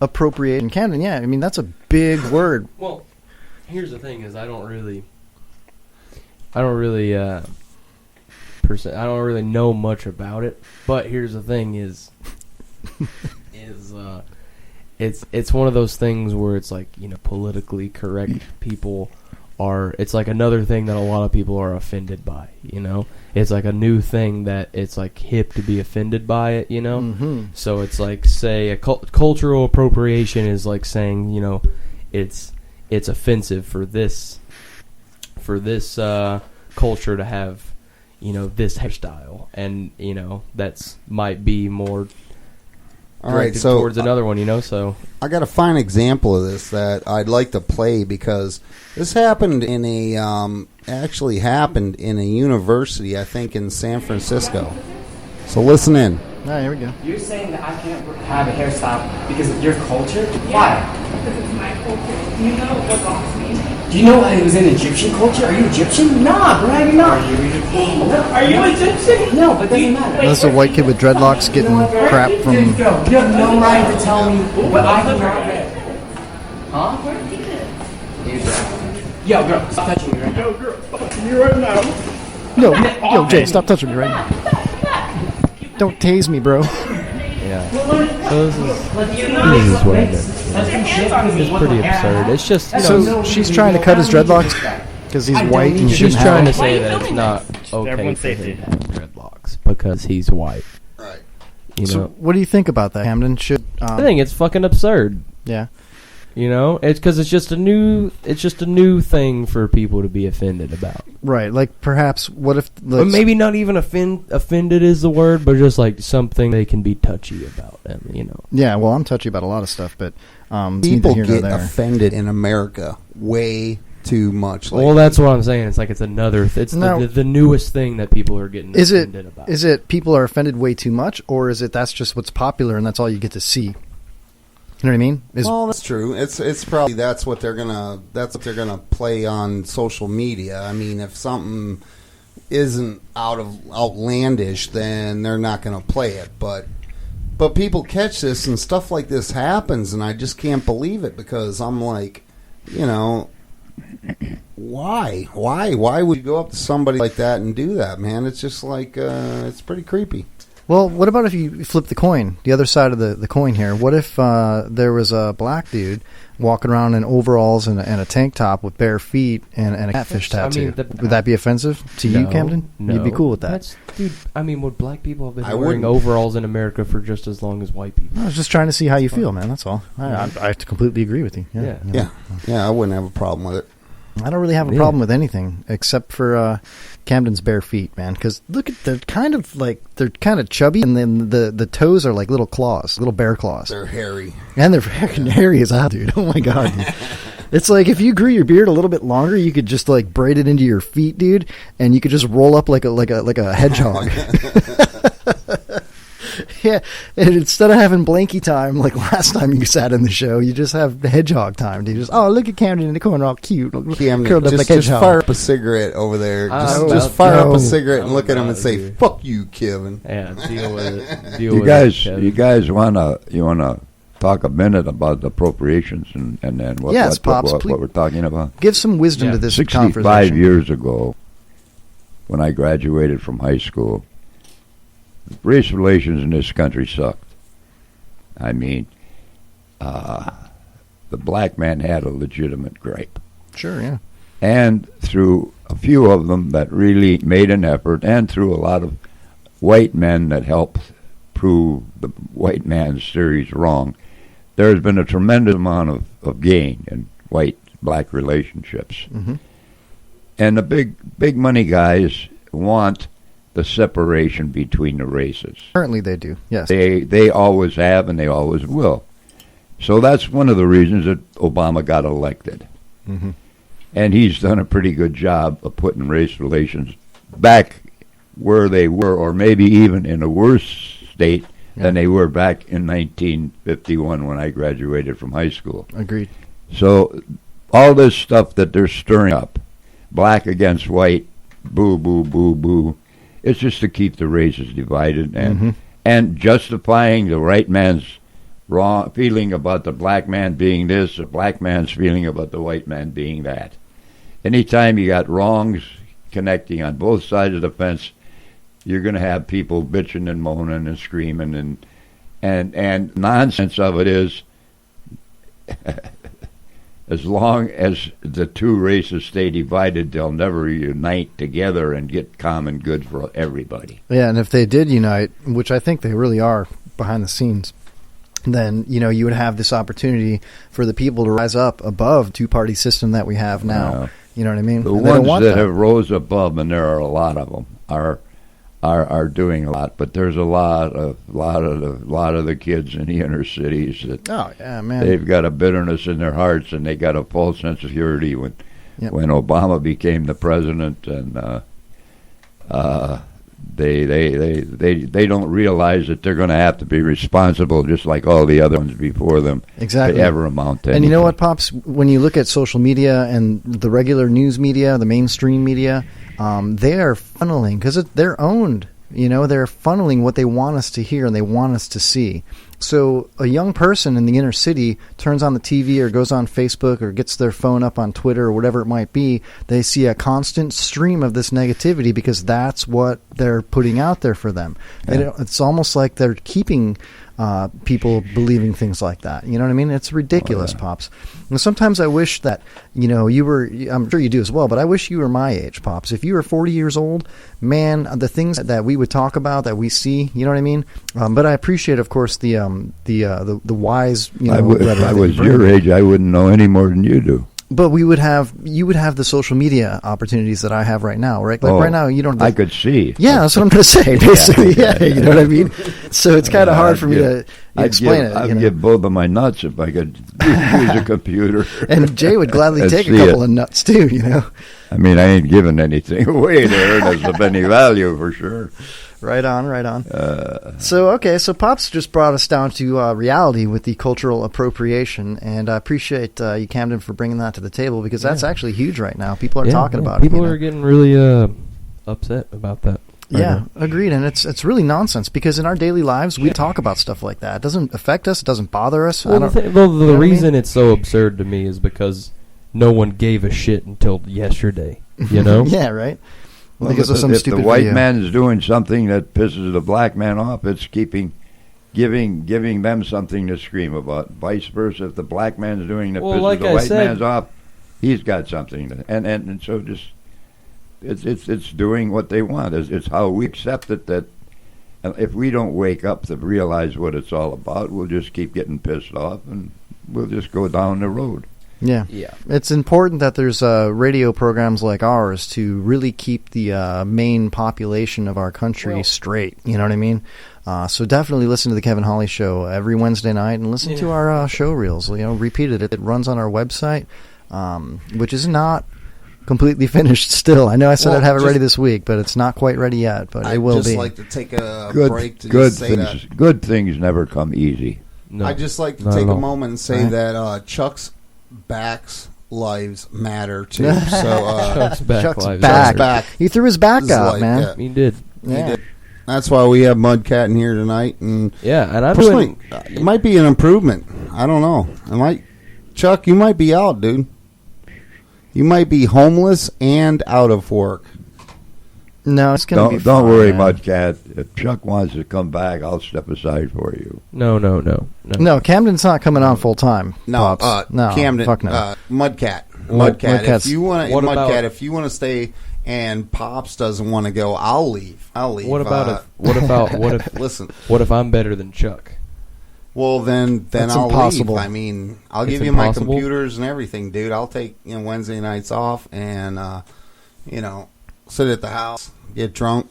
appropriate in Camden. Yeah, I mean, that's a big word. Well, here's the thing: is I don't really know much about it. But here's the thing: it's one of those things where it's like, you know, politically correct people are. It's like another thing that a lot of people are offended by. You know, it's like a new thing that it's like hip to be offended by it. You know, so it's like, say, a cultural appropriation is like saying, you know, it's offensive for this culture to have, you know, this hairstyle, and you know that's might be more directed towards another one, you know. So I got a fine example of this that I'd like to play, because this happened in a university, I think, in San Francisco. So listen in. All right, here we go. You're saying that I can't have a hairstyle because of your culture? Why? Because it's my culture. Do you know what box means? Do you know it was in Egyptian culture? Are you Egyptian? Nah, bro, you're not. Are you Egyptian? No, but it doesn't matter. That's a white kid with dreadlocks getting crap from... You have no right to tell me what I can not. Huh? Yo, girl, stop touching me right now. Yo, girl, stop touching me right now. Yo, Jay, stop touching me right now. Don't tase me, bro. yeah, so this is what it is. It's pretty absurd. It's just, you know, So she's trying to cut his dreadlocks because he's white and she's shouldn't trying have to them. say that it's not okay for him to have dreadlocks because he's white. Right. You So know, what do you think about that, Camden? Should I think it's fucking absurd. yeah. You know, it's because it's just a new thing for people to be offended about. Right, like perhaps what if... But maybe not even offended is the word, but just like something they can be touchy about, and you know. Yeah, well, I'm touchy about a lot of stuff, but People neither here nor get there. offended in America way too much. Well, that's what I'm saying. It's like it's another... it's No. the newest thing that people are getting offended about. Is it people are offended way too much, or is it that's just what's popular and that's all you get to see? You know what I mean? Well, that's true. It's probably that's what they're gonna play on social media. I mean, if something isn't outlandish, then they're not gonna play it. But people catch this and stuff like this happens, and I just can't believe it, because I'm like, you know, why would you go up to somebody like that and do that, man? It's just like it's pretty creepy. Well, what about if you flip the coin, the other side of the coin here? What if there was a black dude walking around in overalls and a tank top with bare feet and a catfish tattoo? Would that be offensive to you, Camden? No. You'd be cool with that. Dude, I mean, would black people have been wearing overalls in America for just as long as white people? I was just trying to see how you feel, man. That's all. I completely agree with you. Yeah, I wouldn't have a problem with it. I don't really have a problem with anything except for Camden's bare feet, man. Because look at they're kind of chubby, and then the toes are like little claws, little bear claws. They're hairy, and they're fucking hairy as hell, dude. Oh my god, dude. It's like if you grew your beard a little bit longer, you could just like braid it into your feet, dude, and you could just roll up like a hedgehog. Yeah, and instead of having blankie time like last time you sat in the show, you just have the hedgehog time. You just look at Camden in the corner, all cute, Camden, curled up like a just hedgehog. fire up a cigarette over there. Just fire up a cigarette and look at him and say, "Fuck you, Kevin." Yeah, deal with it. You guys wanna talk a minute about the appropriations and then what we're talking about? Give some wisdom to this 65 conversation. years ago, when I graduated from high school, race relations in this country sucked. I mean, the black man had a legitimate gripe. Sure, yeah. And through a few of them that really made an effort, and through a lot of white men that helped prove the white man's theories wrong, there's been a tremendous amount of gain in white-black relationships. Mm-hmm. And the big money guys want the separation between the races. Currently they do, yes. They always have, and they always will. So that's one of the reasons that Obama got elected. Mm-hmm. And he's done a pretty good job of putting race relations back where they were, or maybe even in a worse state than they were back in 1951 when I graduated from high school. Agreed. So all this stuff that they're stirring up, black against white, boo, boo, boo, boo, it's just to keep the races divided and justifying the white man's wrong feeling about the black man being this, the black man's feeling about the white man being that. Anytime you got wrongs connecting on both sides of the fence, you're going to have people bitching and moaning and screaming, and nonsense of it is, as long as the two races stay divided, they'll never unite together and get common good for everybody. Yeah, and if they did unite, which I think they really are behind the scenes, then, you would have this opportunity for the people to rise up above the two-party system that we have now. You know what I mean? The ones that have rose above, and there are a lot of them, are doing a lot, but there's a lot of the kids in the inner cities that they've got a bitterness in their hearts, and they got a false sense of security when Obama became the president, and they don't realize that they're going to have to be responsible, just like all the other ones before them. Exactly. To ever amount to anything. And you know what, Pops? When you look at social media and the regular news media, the mainstream media, they are funneling, because they're owned. They're funneling what they want us to hear and they want us to see. So a young person in the inner city turns on the TV or goes on Facebook or gets their phone up on Twitter or whatever it might be. They see a constant stream of this negativity because that's what they're putting out there for them. Yeah. It's almost like they're keeping people believing things like that. You know what I mean? It's ridiculous, Pops. And sometimes I wish that, you were, I'm sure you do as well, but I wish you were my age, Pops. If you were 40 years old, man, the things that we would talk about, that we see, you know what I mean? But I appreciate, of course, the wise, if I was your age, I wouldn't know any more than you do. But you would have the social media opportunities that I have right now, right? Like right now, you don't. I could see. Yeah, that's what I'm going to say. Basically, yeah, you know what I mean. So it's kind of hard for me to explain it. I'd give both of my nuts if I could use a computer. And Jay would gladly take a couple of nuts too. I mean, I ain't giving anything away there that's of any value for sure. Right on. So Pops just brought us down to reality with the cultural appropriation, and I appreciate you, Camden, for bringing that to the table, because that's actually huge right now. People are talking about it. People are getting really upset about that. Yeah, agreed. And it's really nonsense, because in our daily lives, we talk about stuff like that. It doesn't affect us. It doesn't bother us. Well, the reason it's so absurd to me is because no one gave a shit until yesterday, Yeah, right. Well, because if the white man is doing something that pisses the black man off, it's giving them something to scream about. Vice versa, if the black man is doing that pisses the white man's off, he's got something to, and so just it's doing what they want. It's how we accept it, that if we don't wake up to realize what it's all about, we'll just keep getting pissed off, and we'll just go down the road. Yeah. It's important that there's radio programs like ours to really keep the main population of our country straight. You know what I mean? So definitely listen to the Kevin Hawley Show every Wednesday night, and listen to our show reels. Repeat it. It runs on our website, which is not completely finished still. I know I said I'd have it ready this week, but it's not quite ready yet, but it will be. I'd just like to take a break to just say that. Good things never come easy. No, I'd just like to take a moment and say that Chuck's back's lives matter too. So Chuck's back. He threw his back out, man. Yeah. He did. He did. That's why we have Mudcat in here tonight. And and I'm personally, it might be an improvement. I don't know. Chuck, you might be out, dude. You might be homeless and out of work. No, it's going to be Don't worry, Mudcat. If Chuck wants to come back, I'll step aside for you. No. No, Camden's not coming on full time. No, no, Camden. Fuck no. Mudcat. If you want to stay, and Pops doesn't want to go, I'll leave. What if? Listen. What if I'm better than Chuck? Well, then I'll impossible. leave. I mean, I'll give you my computers and everything, dude. I'll take Wednesday nights off and sit at the house, get drunk.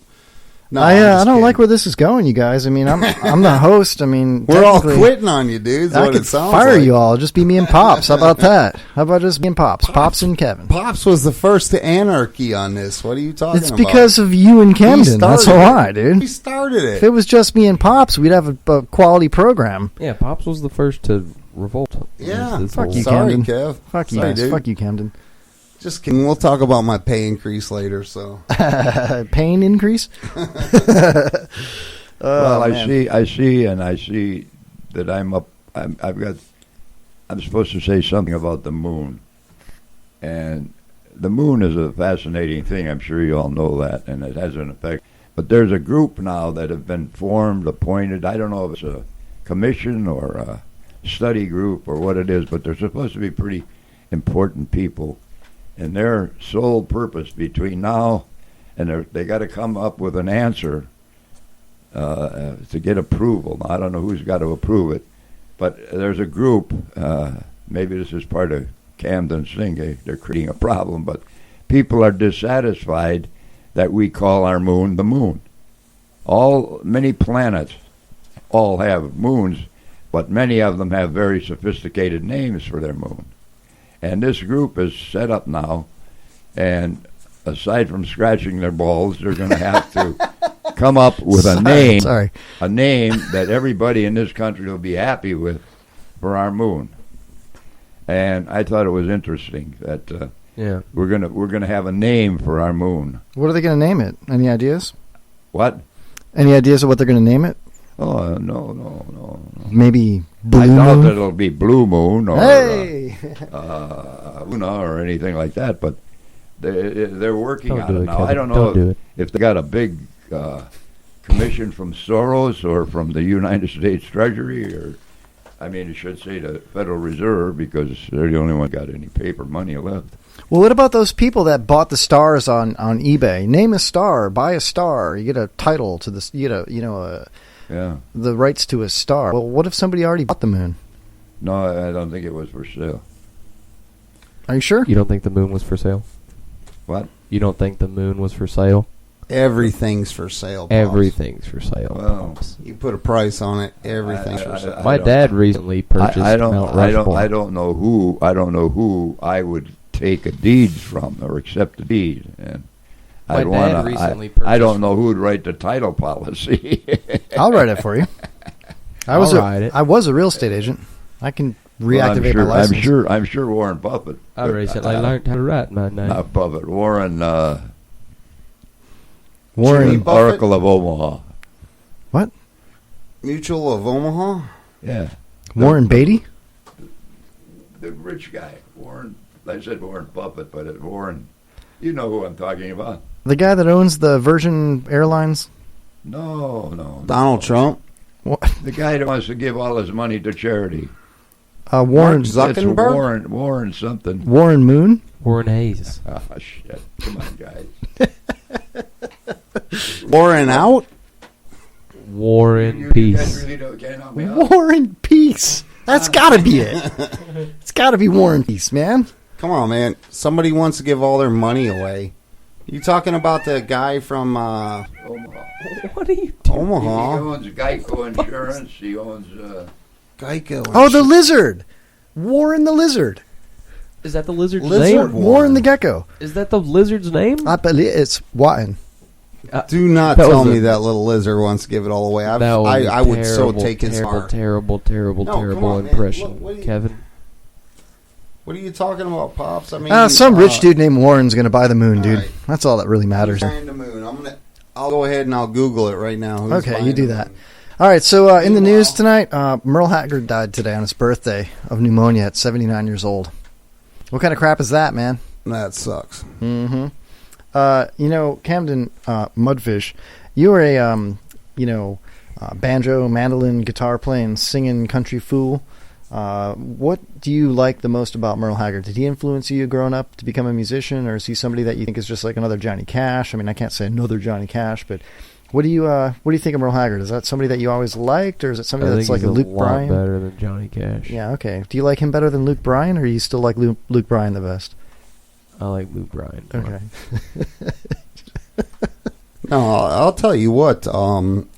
No, I don't like where this is going, you guys. I mean, I'm the host. I mean, we're all quitting on you, dudes. I could fire you all. Just be me and Pops. How about that? How about just me and Pops? Pops and Kevin. Pops was the first to anarchy on this. What are you talking about? It's because of you and Camden. That's why, dude. We started it. If it was just me and Pops, we'd have a quality program. Yeah, Pops was the first to revolt. Yeah. Fuck you, Sorry, Camden. Kev. Fuck you, guys. Fuck you, Camden. Just kidding. We'll talk about my pay increase later. So pain increase. Well, I see that I'm up I'm supposed to say something about the moon. And the moon is a fascinating thing. I'm sure you all know that, and it has an effect. But there's a group now that have been formed, appointed. I don't know if it's a commission or a study group or what it is, but they're supposed to be pretty important people. And their sole purpose between now and they got to come up with an answer to get approval. Now, I don't know who's got to approve it, but there's a group. Maybe this is part of Camden's thing. They're creating a problem, but people are dissatisfied that we call our moon the moon. Many planets all have moons, but many of them have very sophisticated names for their moon. And this group is set up now, and aside from scratching their balls, they're going to have to come up with a name that everybody in this country will be happy with for our moon. And I thought it was interesting that we're gonna have a name for our moon. What are they going to name it? Any ideas? What? Any ideas of what they're going to name it? Oh, no. Maybe Blue I Moon? doubt that it'll be Blue Moon or Luna or anything like that, but they're working Don't on do it it, now. Kevin. I don't know Don't do if they got a big commission from Soros or from the United States Treasury, or it should say the Federal Reserve, because they're the only one got any paper money left. Well, what about those people that bought the stars on eBay? Name a star, buy a star. You get a title to this, the rights to a star. Well, what if somebody already bought the moon? No, I don't think it was for sale. Are you sure? You don't think the moon was for sale? What? You don't think the moon was for sale? Everything's for sale. Boss. Everything's for sale. Well, you put a price on it. Everything's for sale. My dad recently purchased Mount Rushmore. I don't know who I would take a deed from or accept a deed, and My dad recently purchased. I don't know who would write the title policy. I'll write it for you. I was a real estate agent. I can reactivate my license. I'm sure Warren Buffett. I recently learned how to write my name. Not Buffett. Warren Oracle of Omaha. What? Mutual of Omaha? Yeah. Warren Beatty? The rich guy. Warren. I said Warren Buffett, but it's Warren. You know who I'm talking about. The guy that owns the Virgin Airlines? No. Donald Trump? What? The guy that wants to give all his money to charity. Warren Zuckerberg? Warren something. Warren Moon? Warren Hayes. Oh, shit. Come on, guys. Warren out? Warren Peace. Warren Peace. That's got to be it. It's got to be Warren Peace, man. Come on, man. Somebody wants to give all their money away. You talking about the guy from Omaha? What are you doing? Omaha? He owns Geico Insurance. He owns Geico. Oh, the lizard. Warren the lizard. Is that the lizard's Lizard name? Warren the gecko. Is that the lizard's name? I believe it's Watton. Do not tell me that little lizard wants to give it all away. I would so take his heart. Terrible on, impression. Look, Kevin? What are you talking about, Pops? I mean, some rich dude named Warren's going to buy the moon, dude. Right. That's all that really matters. Buying the moon. I'll go ahead and I'll Google it right now. Who's Okay, buying you do the that. moon? All right, so in the news tonight, Merle Haggard died today on his birthday of pneumonia at 79 years old. What kind of crap is that, man? That sucks. Mm-hmm. Camden, Mudfish, you were a, banjo, mandolin, guitar playing, singing country fool. What do you like the most about Merle Haggard? Did he influence you growing up to become a musician, or is he somebody that you think is just like another Johnny Cash? I mean, I can't say another Johnny Cash, but what do you think of Merle Haggard? Is that somebody that you always liked, or is it somebody that's like a Luke Bryan? Better than Johnny Cash. Yeah, okay. Do you like him better than Luke Bryan, or do you still like Luke Bryan the best? I like Luke Bryan. Okay. No, I'll tell you what.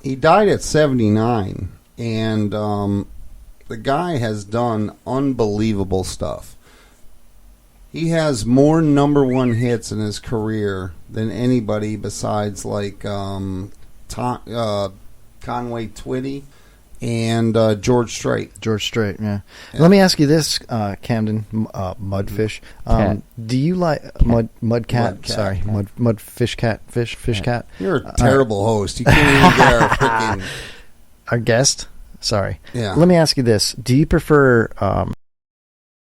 He died at 79, and the guy has done unbelievable stuff. He has more number one hits in his career than anybody besides like Conway Twitty and George Strait. George Strait, yeah. Let me ask you this, Camden, Mudfish. Do you like mudcat? Sorry, mudfish cat, fish cat. You're a terrible host. You can't even get our freaking our guest. Sorry. Yeah. Let me ask you this: do you prefer